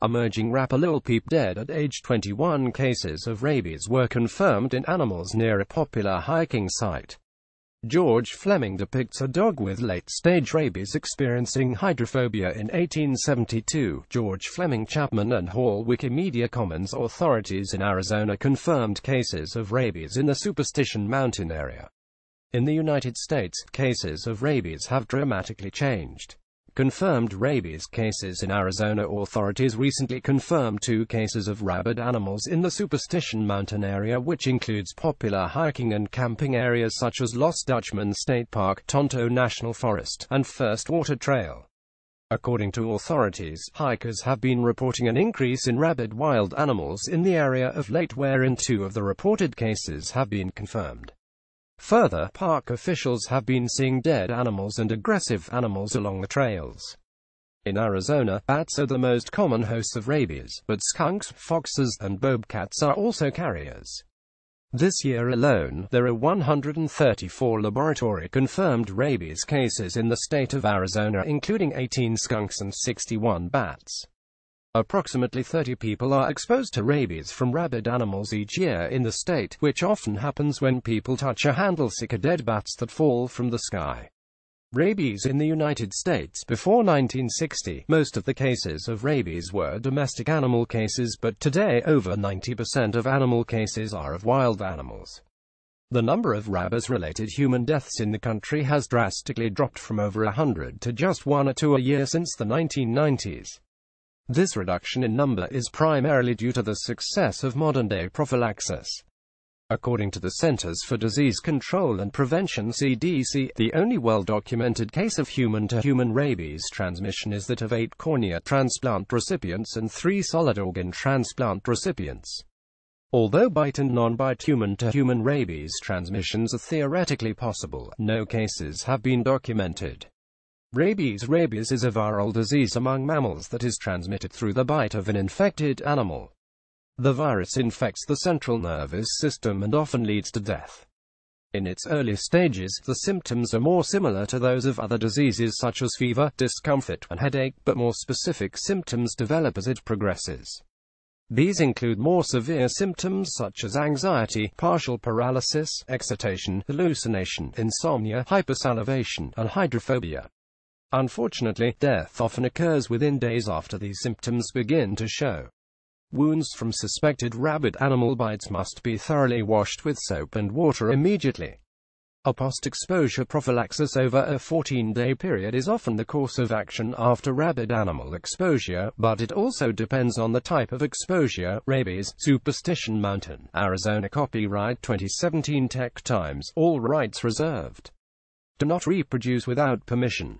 Emerging Rapalil Peep dead at age 21. Cases of rabies were confirmed in animals near a popular hiking site. George Fleming depicts a dog with late-stage rabies experiencing hydrophobia in 1872. George Fleming, Chapman and Hall. Wikimedia Commons. Authorities in Arizona confirmed cases of rabies in the Superstition Mountain area. In the United States, cases of rabies have dramatically changed. Confirmed rabies cases in Arizona. Authorities recently confirmed 2 cases of rabid animals in the Superstition Mountain area, which includes popular hiking and camping areas such as Lost Dutchman State Park, Tonto National Forest, and First Water Trail. According to authorities, hikers have been reporting an increase in rabid wild animals in the area of late, wherein 2 of the reported cases have been confirmed. Further, park officials have been seeing dead animals and aggressive animals along the trails. In Arizona, bats are the most common hosts of rabies, but skunks, foxes, and bobcats are also carriers. This year alone, there are 134 laboratory-confirmed rabies cases in the state of Arizona, including 18 skunks and 61 bats. Approximately 30 people are exposed to rabies from rabid animals each year in the state, which often happens when people touch or handle sick or dead bats that fall from the sky. Rabies in the United States. Before 1960, most of the cases of rabies were domestic animal cases, but today over 90% of animal cases are of wild animals. The number of rabies-related human deaths in the country has drastically dropped from over 100 to just 1 or 2 a year since the 1990s. This reduction in number is primarily due to the success of modern-day prophylaxis. According to the Centers for Disease Control and Prevention (CDC), the only well-documented case of human-to-human rabies transmission is that of 8 cornea transplant recipients and 3 solid organ transplant recipients. Although bite and non-bite human-to-human rabies transmissions are theoretically possible, no cases have been documented. Rabies is a viral disease among mammals that is transmitted through the bite of an infected animal. The virus infects the central nervous system and often leads to death. In its early stages, the symptoms are more similar to those of other diseases such as fever, discomfort, and headache, but more specific symptoms develop as it progresses. These include more severe symptoms such as anxiety, partial paralysis, excitation, hallucination, insomnia, hypersalivation, and hydrophobia. Unfortunately, death often occurs within days after these symptoms begin to show. Wounds from suspected rabid animal bites must be thoroughly washed with soap and water immediately. A post-exposure prophylaxis over a 14-day period is often the course of action after rabid animal exposure, but it also depends on the type of exposure. Rabies, Superstition Mountain, Arizona. Copyright 2017 Tech Times, all rights reserved. Do not reproduce without permission.